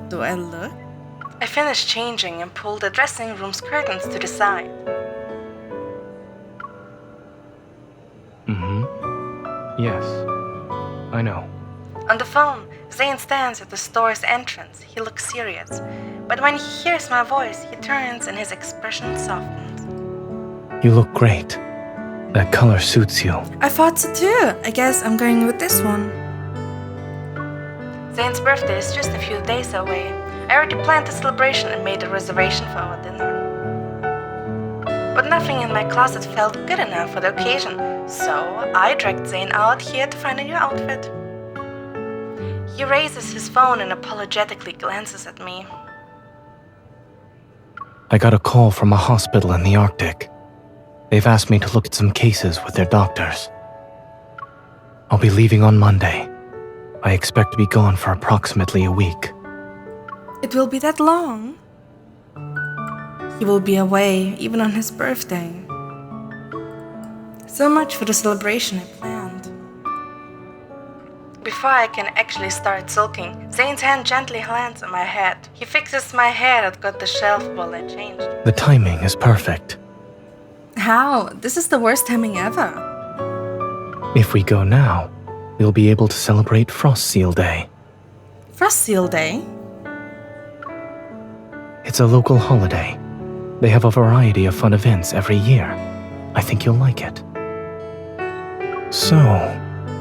Do I look? I finished changing and pulled the dressing room's curtains to the side. Yes, I know. On the phone, Zaynes stands at the store's entrance. He looks serious. But when he hears my voice, he turns and his expression softens. You look great. That color suits you. I thought so too. I guess I'm going with this one. Zaynes' birthday is just a few days away. I already planned the celebration and made a reservation for our dinner. But nothing in my closet felt good enough for the occasion, so I dragged Zayne out here to find a new outfit. He raises his phone and apologetically glances at me. I got a call from a hospital in the Arctic. They've asked me to look at some cases with their doctors. I'll be leaving on Monday. I expect to be gone for approximately a week. It will be that long? He will be away, even on his birthday. So much for the celebration I planned. Before I can actually start sulking, Zaynes' hand gently lands on my head. He fixes my hair that got disheveled while I changed. The timing is perfect. How? This is the worst timing ever. If we go now, we'll be able to celebrate Frost Seal Day. Frost Seal Day? It's a local holiday. They have a variety of fun events every year. I think you'll like it. So,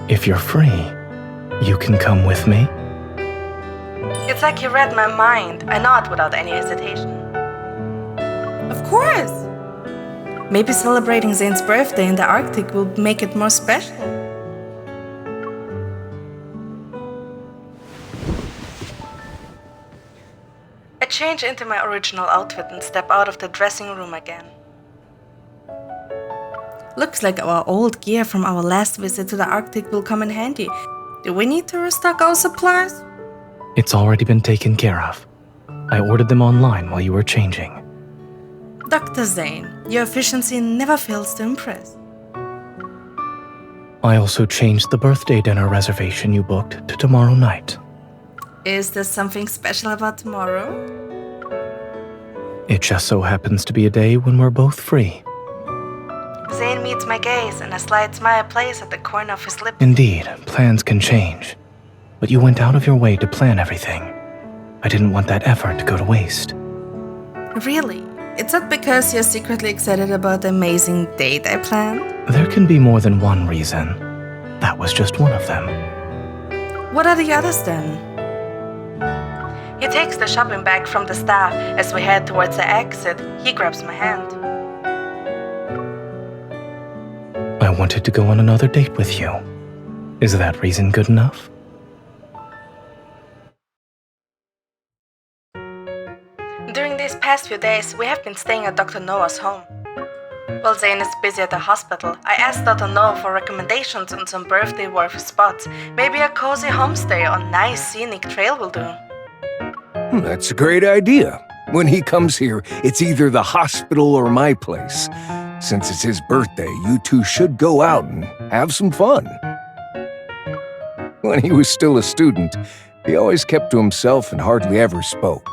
if you're free, you can come with me? It's like he read my mind. I nod without any hesitation. Of course! Maybe celebrating Zaynes' birthday in the Arctic will make it more special. I change into my original outfit and step out of the dressing room again. Looks like our old gear from our last visit to the Arctic will come in handy. Do we need to restock our supplies? It's already been taken care of. I ordered them online while you were changing. Dr. Zayne, your efficiency never fails to impress. I also changed the birthday dinner reservation you booked to tomorrow night. Is there something special about tomorrow? It just so happens to be a day when we're both free. Zayne meets my gaze and a slight smile plays at the corner of his lips. Indeed, plans can change. But you went out of your way to plan everything. I didn't want that effort to go to waste. Really? It's not because you're secretly excited about the amazing date I planned? There can be more than one reason. That was just one of them. What are the others then? He takes the shopping bag from the staff. As we head towards the exit, he grabs my hand. I wanted to go on another date with you. Is that reason good enough? During these past few days, we have been staying at Dr. Noah's home. While Zayne is busy at the hospital, I asked Dr. Noah for recommendations on some birthday-worthy spots. Maybe a cozy homestay or nice scenic trail will do. That's a great idea. When he comes here, it's either the hospital or my place. Since it's his birthday, you two should go out and have some fun. When he was still a student, he always kept to himself and hardly ever spoke.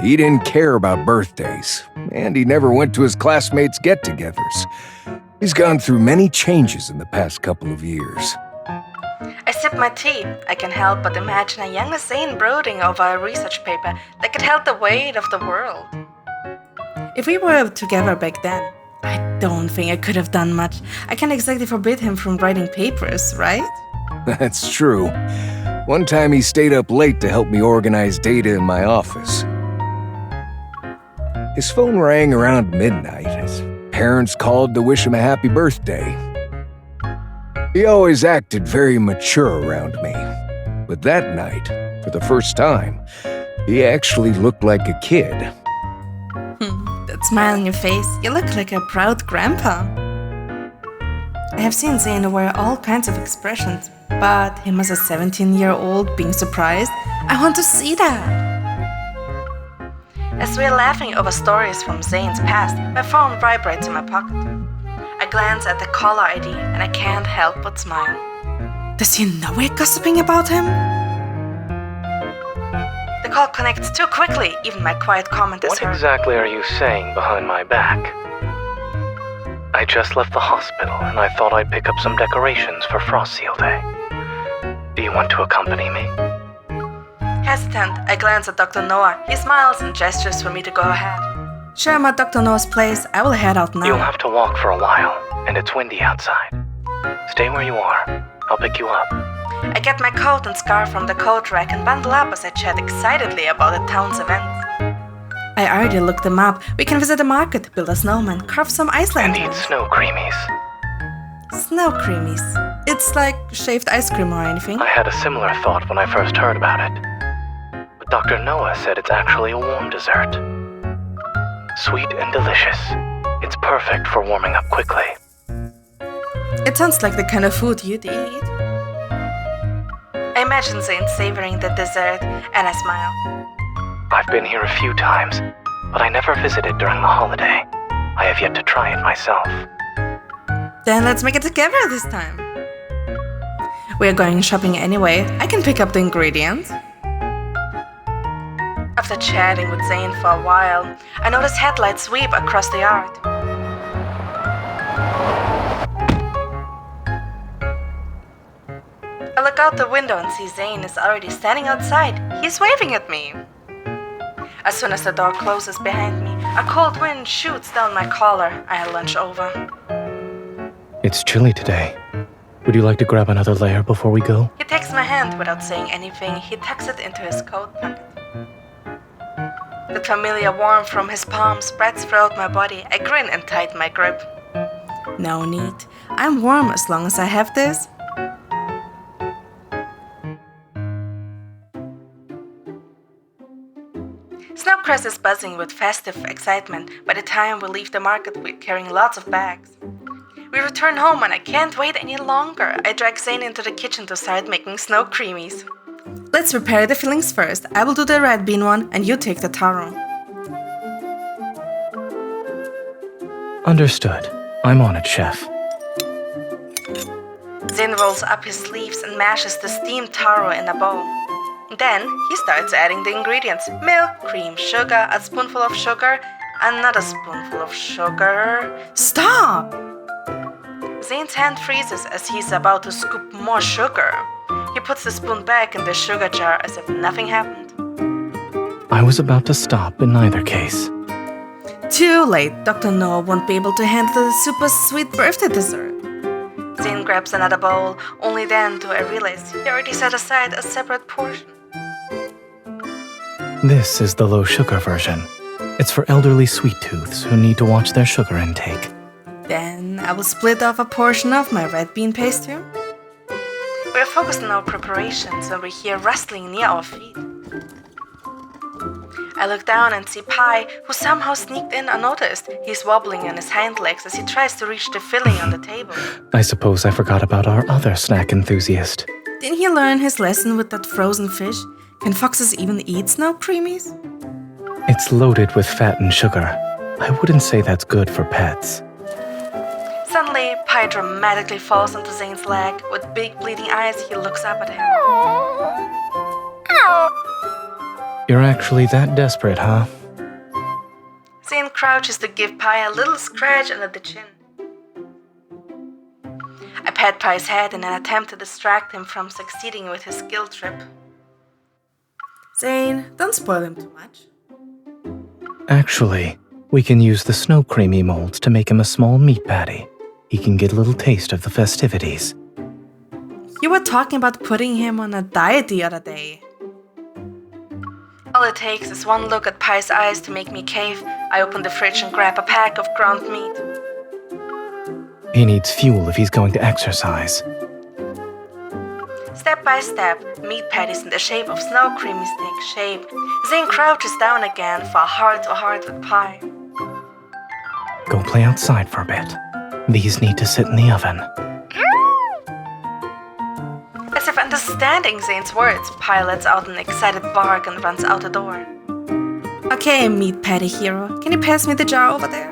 He didn't care about birthdays, and he never went to his classmates' get-togethers. He's gone through many changes in the past couple of years. I sip my tea. I can't help but imagine a young Zayne brooding over a research paper that could held the weight of the world. If we were together back then, I don't think I could have done much. I can't exactly forbid him from writing papers, right? That's true. One time he stayed up late to help me organize data in my office. His phone rang around midnight as parents called to wish him a happy birthday. He always acted very mature around me, but that night, for the first time, he actually looked like a kid. That smile on your face, you look like a proud grandpa. I have seen Zayne wear all kinds of expressions, but him as a 17-year-old being surprised, I want to see that. As we are laughing over stories from Zayne's past, my phone vibrates in my pocket. I glance at the caller ID and I can't help but smile. Does he know we're gossiping about him? call connects too quickly, even my quiet comment is What heard. exactly are you saying behind my back? I just left the hospital and I thought I'd pick up some decorations for Frost Seal Day. Do you want to accompany me? Hesitant, I glance at Dr. Noah. He smiles and gestures for me to go ahead. Sure, I'm at Dr. Noah's place. I will head out now. You'll have to walk for a while, and it's windy outside. Stay where you are. I'll pick you up. I get my coat and scarf from the coat rack and bundle up as I chat excitedly about the town's events. I already looked them up. We can visit the market, build a snowman, carve some ice And eat lanterns. snow creamies. Snow creamies. It's like shaved ice cream or anything. I had a similar thought when I first heard about it. But Dr. Noah said it's actually a warm dessert. Sweet and delicious. It's perfect for warming up quickly. It sounds like the kind of food you'd eat. I imagine Zaynes savoring the dessert, and I smile. I've been here a few times, but I never visited during the holiday. I have yet to try it myself. Then let's make it together this time. We're going shopping anyway. I can pick up the ingredients. After chatting with Zayne for a while, I notice headlights sweep across the yard. I look out the window and see Zayne is already standing outside. He's waving at me. As soon as the door closes behind me, a cold wind shoots down my collar. I lunge over. It's chilly today. Would you like to grab another layer before we go? He takes my hand without saying anything. He tucks it into his coat pocket. The familiar warmth from his palm spreads throughout my body. I grin and tighten my grip. No need. I'm warm as long as I have this. Snowcrest is buzzing with festive excitement. By the time we leave the market, we're carrying lots of bags. We return home and I can't wait any longer. I drag Zayne into the kitchen to start making snow creamies. Let's prepare the fillings first. I will do the red bean one and you take the taro. Understood. I'm on it, chef. Zayne rolls up his sleeves and mashes the steamed taro in a bowl. Then he starts adding the ingredients: milk, cream, sugar, a spoonful of sugar, another spoonful of sugar. Stop! Zayne's hand freezes as he's about to scoop more sugar. He puts the spoon back in the sugar jar as if nothing happened. I was about to stop in neither case. Too late. Dr. Noah won't be able to handle the super sweet birthday dessert. Zayne grabs another bowl, only then do I realize he already set aside a separate portion. This is the low sugar version. It's for elderly sweet tooths who need to watch their sugar intake. Then I will split off a portion of my red bean paste too. We are focused on our preparations when we hear rustling near our feet. I look down and see Pi, who somehow sneaked in unnoticed. He's wobbling on his hind legs as he tries to reach the filling on the table. I suppose I forgot about our other snack enthusiast. Didn't he learn his lesson with that frozen fish? Can foxes even eat snow creamies? It's loaded with fat and sugar. I wouldn't say that's good for pets. Suddenly, Pi dramatically falls onto Zayne's leg. With big bleeding eyes, he looks up at him. You're actually that desperate, huh? Zayne crouches to give Pi a little scratch under the chin. I pat Pi's head in an attempt to distract him from succeeding with his guilt trip. Zayne, don't spoil him too much. Actually, we can use the snow creamy molds to make him a small meat patty. He can get a little taste of the festivities. You were talking about putting him on a diet the other day. All it takes is one look at Pi's eyes to make me cave. I open the fridge and grab a pack of ground meat. He needs fuel if he's going to exercise. Step by step, meat patties in the shape of snow creamies take shape. Zayne crouches down again for a heart-to-heart with Pi. Go play outside for a bit. These need to sit in the oven. As if understanding Zayne's words, Pi lets out an excited bark and runs out the door. Okay, meat patty hero, can you pass me the jar over there?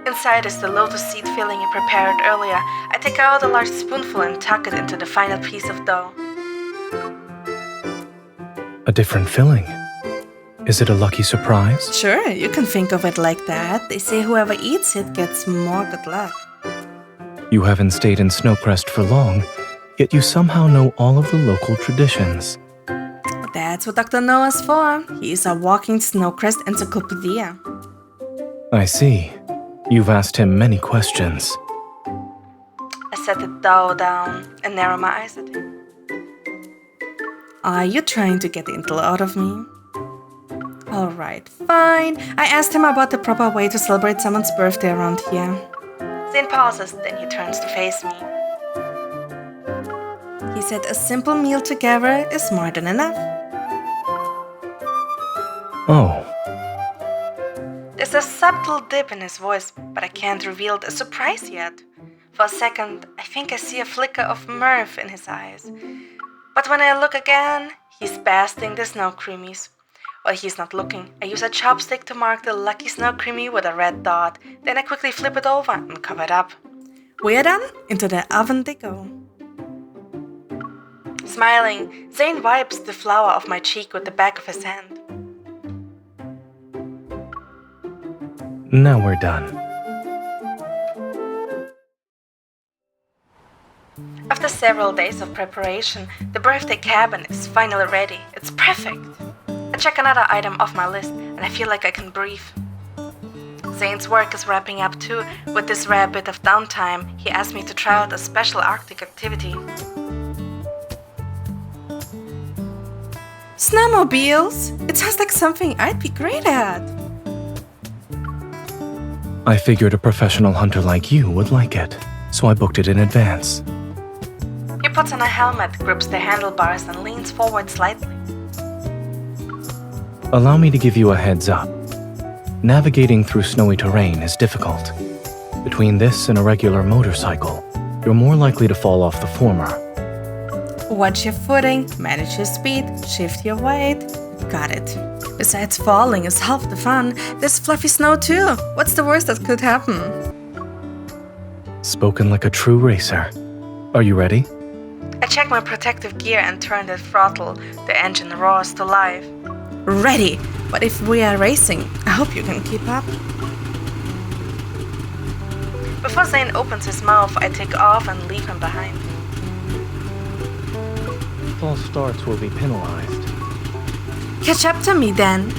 Inside is the lotus seed filling I prepared earlier. I take out a large spoonful and tuck it into the final piece of dough. A different filling. Is it a lucky surprise? Sure, you can think of it like that. They say whoever eats it gets more good luck. You haven't stayed in Snowcrest for long, yet you somehow know all of the local traditions. That's what Dr. Noah's for. He's a walking Snowcrest encyclopedia. I see. You've asked him many questions. I set the dough down and narrow my eyes at him. Are you trying to get the intel out of me? Alright, fine. I asked him about the proper way to celebrate someone's birthday around here. Zayne pauses, then he turns to face me. He said a simple meal together is more than enough. Oh, There's a subtle dip in his voice, but I can't reveal the surprise yet. For a second, I think I see a flicker of mirth in his eyes. But when I look again, he's basting the snow creamies. While he's not looking, I use a chopstick to mark the lucky snow creamy with a red dot. Then I quickly flip it over and cover it up. We're done. Into the oven they go. Smiling, Zayne wipes the flour off my cheek with the back of his hand. now we're done. After several days of preparation, the birthday cabin is finally ready. It's perfect. I check another item off my list and I feel like I can breathe. Zayne's work is wrapping up too. With this rare bit of downtime, he asked me to try out a special Arctic activity. Snowmobiles? It sounds like something I'd be great at. I figured a professional hunter like you would like it, so I booked it in advance. He puts on a helmet, grips the handlebars, and leans forward slightly. Allow me to give you a heads up. Navigating through snowy terrain is difficult. Between this and a regular motorcycle, you're more likely to fall off the former. Watch your footing, manage your speed, shift your weight. Got it. Besides falling is half the fun, there's fluffy snow too. What's the worst that could happen? Spoken like a true racer. Are you ready? I check my protective gear and turn the throttle. The engine roars to life. Ready! But if we are racing, I hope you can keep up. Before Zayne opens his mouth, I take off and leave him behind. False starts will be penalized. Catch up to me then.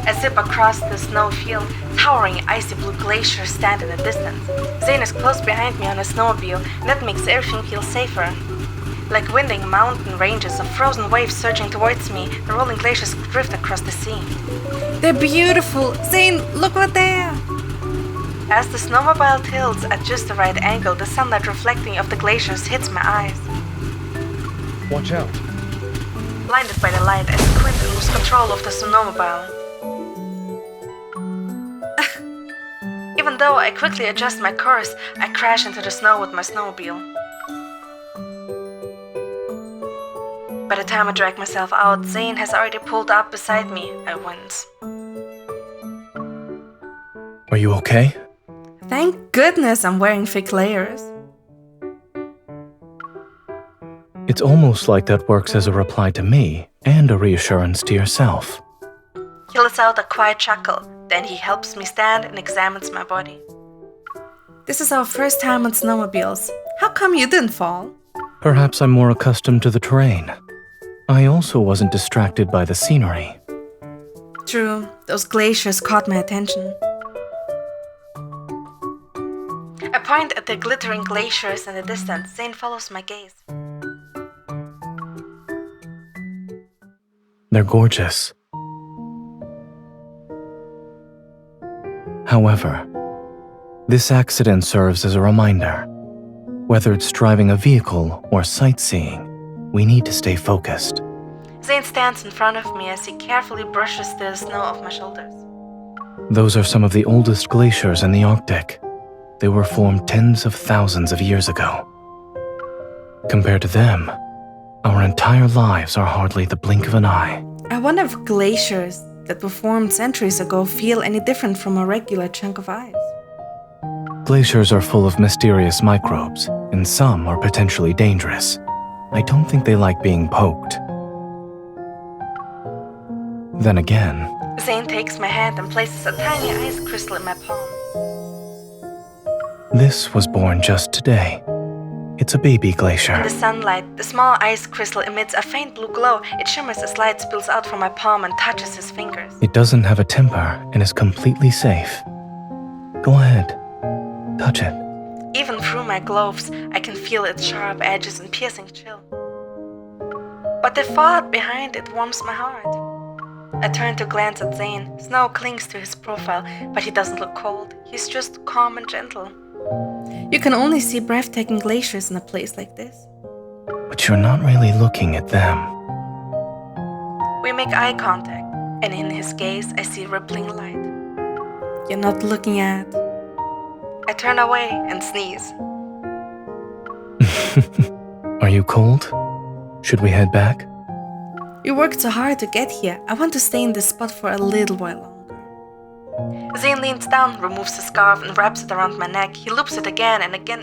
I zip across the snow field. Towering icy blue glaciers stand in the distance. Zayne is close behind me on a snowmobile, and that makes everything feel safer. Like winding mountain ranges of frozen waves surging towards me, the rolling glaciers drift across the sea. They're beautiful. Zayne, look what there. As the snowmobile tilts at just the right angle, the sunlight reflecting off the glaciers hits my eyes. Watch out. Blinded by the light, I squint and lose control of the snowmobile. Even though I quickly adjust my course, I crash into the snow with my snowmobile. By the time I drag myself out, Zayne has already pulled up beside me. I wince. Are you okay? Thank goodness I'm wearing thick layers. It's almost like that works as a reply to me and a reassurance to yourself. He lets out a quiet chuckle. Then he helps me stand and examines my body. This is our first time on snowmobiles. How come you didn't fall? Perhaps I'm more accustomed to the terrain. I also wasn't distracted by the scenery. True, those glaciers caught my attention. I point at the glittering glaciers in the distance. Zayne follows my gaze. They're gorgeous. However, this accident serves as a reminder. Whether it's driving a vehicle or sightseeing, we need to stay focused. Zayne stands in front of me as he carefully brushes the snow off my shoulders. Those are some of the oldest glaciers in the Arctic. They were formed tens of thousands of years ago. Compared to them, our entire lives are hardly the blink of an eye. I wonder if glaciers that were formed centuries ago feel any different from a regular chunk of ice. Glaciers are full of mysterious microbes, and some are potentially dangerous. I don't think they like being poked. Then again, Zayne takes my hand and places a tiny ice crystal in my palm. this was born just today. It's a baby glacier. In the sunlight, the small ice crystal emits a faint blue glow. It shimmers as light spills out from my palm and touches his fingers. It doesn't have a temper and is completely safe. Go ahead. Touch it. Even through my gloves, I can feel its sharp edges and piercing chill. But the thought behind it warms my heart. I turn to glance at Zayne. Snow clings to his profile, but he doesn't look cold. He's just calm and gentle. You can only see breathtaking glaciers in a place like this. But you're not really looking at them. We make eye contact, and in his gaze I see rippling light. You're not looking at... I turn away and sneeze. Are you cold? Should we head back? You worked so hard to get here. I want to stay in this spot for a little while longer. Zayne leans down, removes the scarf, and wraps it around my neck. He loops it again and again.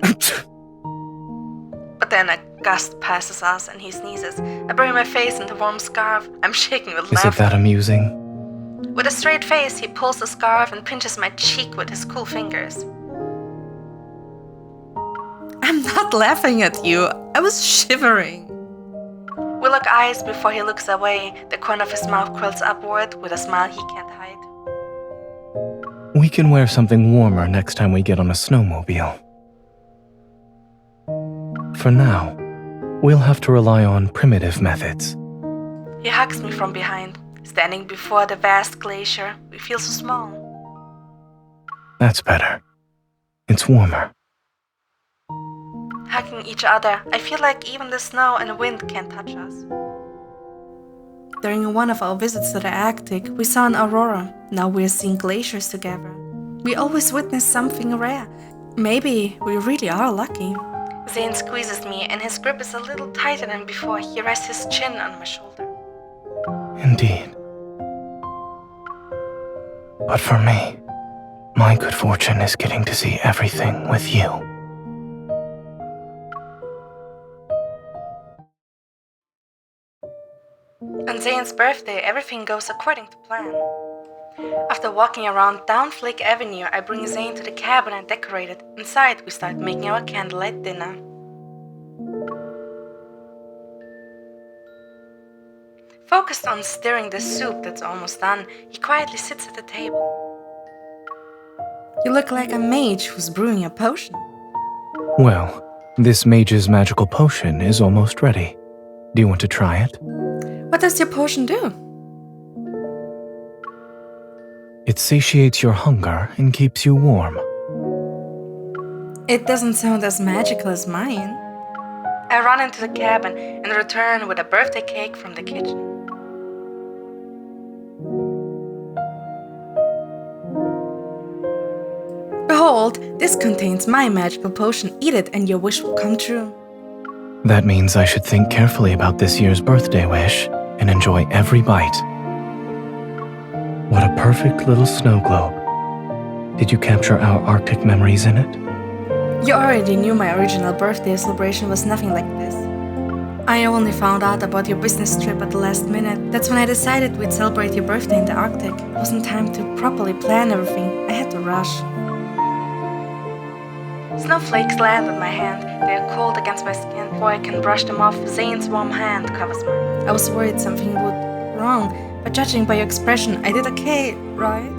But then a gust passes us and he sneezes. I bury my face in the warm scarf. I'm shaking with Is laughter. it that amusing? With a straight face, he pulls the scarf and pinches my cheek with his cool fingers. I'm not laughing at you. I was shivering. We lock eyes before he looks away. The corner of his mouth curls upward with a smile he can't hide. We can wear something warmer next time we get on a snowmobile. For now, we'll have to rely on primitive methods. He hugs me from behind. Standing before the vast glacier, we feel so small. That's better. It's warmer. Hugging each other, I feel like even the snow and the wind can't touch us. During one of our visits to the Arctic, we saw an aurora. Now we're seeing glaciers together. We always witness something rare. Maybe we really are lucky. Zayne squeezes me and his grip is a little tighter than before. He rests his chin on my shoulder. Indeed. But for me, my good fortune is getting to see everything with you. On Zayne's birthday, everything goes according to plan. After walking around down Flake Avenue, I bring Zayne to the cabin and decorate it. Inside, we start making our candlelight dinner. Focused on stirring the soup that's almost done, he quietly sits at the table. You look like a mage who's brewing a potion. Well, this mage's magical potion is almost ready. Do you want to try it? What does your potion do? It satiates your hunger and keeps you warm. It doesn't sound as magical as mine. I run into the cabin and return with a birthday cake from the kitchen. Behold, this contains my magical potion. Eat it and your wish will come true. That means I should think carefully about this year's birthday wish and enjoy every bite. What a perfect little snow globe. Did you capture our Arctic memories in it? You already knew my original birthday celebration was nothing like this. I only found out about your business trip at the last minute. That's when I decided we'd celebrate your birthday in the Arctic. It wasn't time to properly plan everything. I had to rush. Snowflakes land on my hand. They are cold against my skin. Before I can brush them off, Zayne's warm hand covers mine. I was worried something would wrong, but judging by your expression, I did okay, right?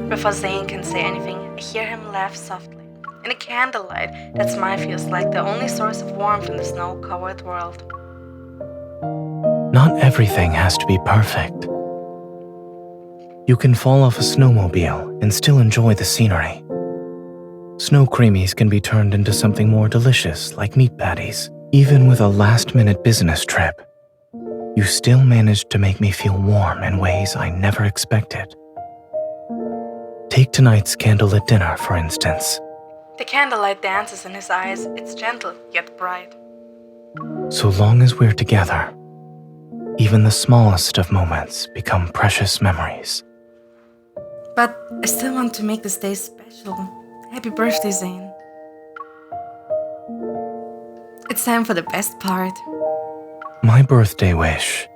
Before Zayne can say anything, I hear him laugh softly. In the candlelight, that smile feels like the only source of warmth in the snow-covered world. Not everything has to be perfect. You can fall off a snowmobile and still enjoy the scenery. Snow creamies can be turned into something more delicious, like meat patties. Even with a last-minute business trip, you still managed to make me feel warm in ways I never expected. Take tonight's candlelit dinner, for instance. The candlelight dances in his eyes. It's gentle, yet bright. So long as we're together, even the smallest of moments become precious memories. But I still want to make this day special. Happy birthday, Zayne. It's time for the best part. My birthday wish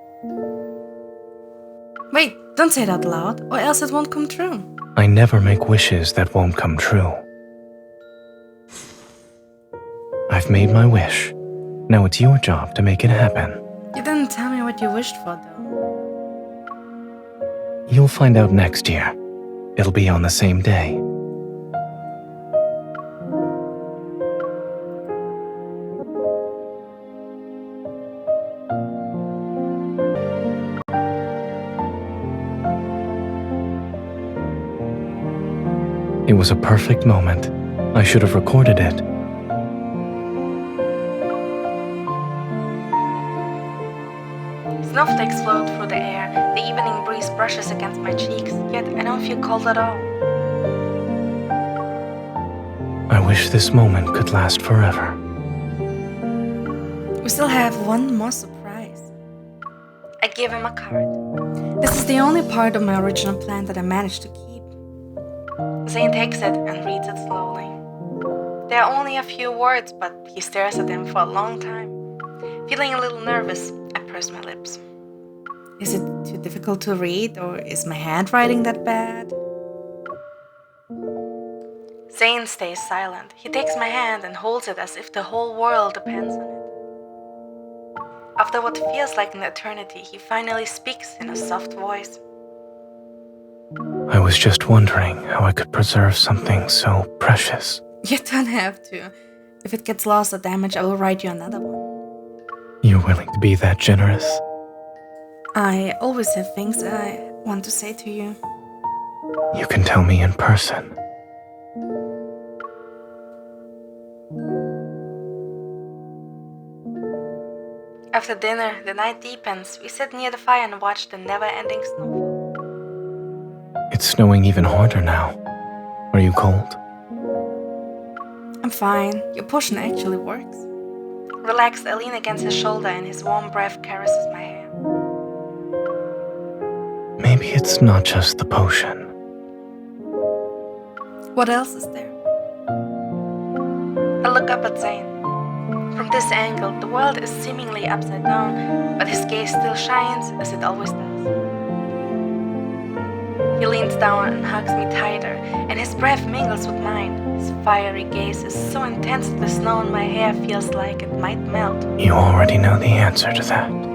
Wait, don't say it out loud, or else it won't come true. I never make wishes that won't come true. I've made my wish. Now it's your job to make it happen. You didn't tell me what you wished for, though. You'll find out next year. It'll be on the same day. It was a perfect moment. I should have recorded it. Snowflakes float through the air, the evening breeze brushes against my cheeks, yet I don't feel cold at all. I wish this moment could last forever. We still have one more surprise. I give him a card. This is the only part of my original plan that I managed to keep. Zayne takes it and reads it slowly. There are only a few words, but he stares at them for a long time. Feeling a little nervous, I purse my lips. Is it too difficult to read, or is my handwriting that bad? Zayne stays silent. He takes my hand and holds it as if the whole world depends on it. After what feels like an eternity, he finally speaks in a soft voice. I was just wondering how I could preserve something so precious. You don't have to. If it gets lost or damaged, I will write you another one. You're willing to be that generous? I always have things I want to say to you. You can tell me in person. After dinner, the night deepens. We sit near the fire and watch the never-ending snowfall. It's snowing even harder now. Are you cold? I'm fine. Your potion actually works. Relaxed, I lean against his shoulder and his warm breath caresses my hair. Maybe it's not just the potion. What else is there? I look up at Zayne. From this angle, the world is seemingly upside down, but his gaze still shines as it always does. He leans down and hugs me tighter, and his breath mingles with mine. His fiery gaze is so intense that the snow in my hair feels like it might melt. You already know the answer to that.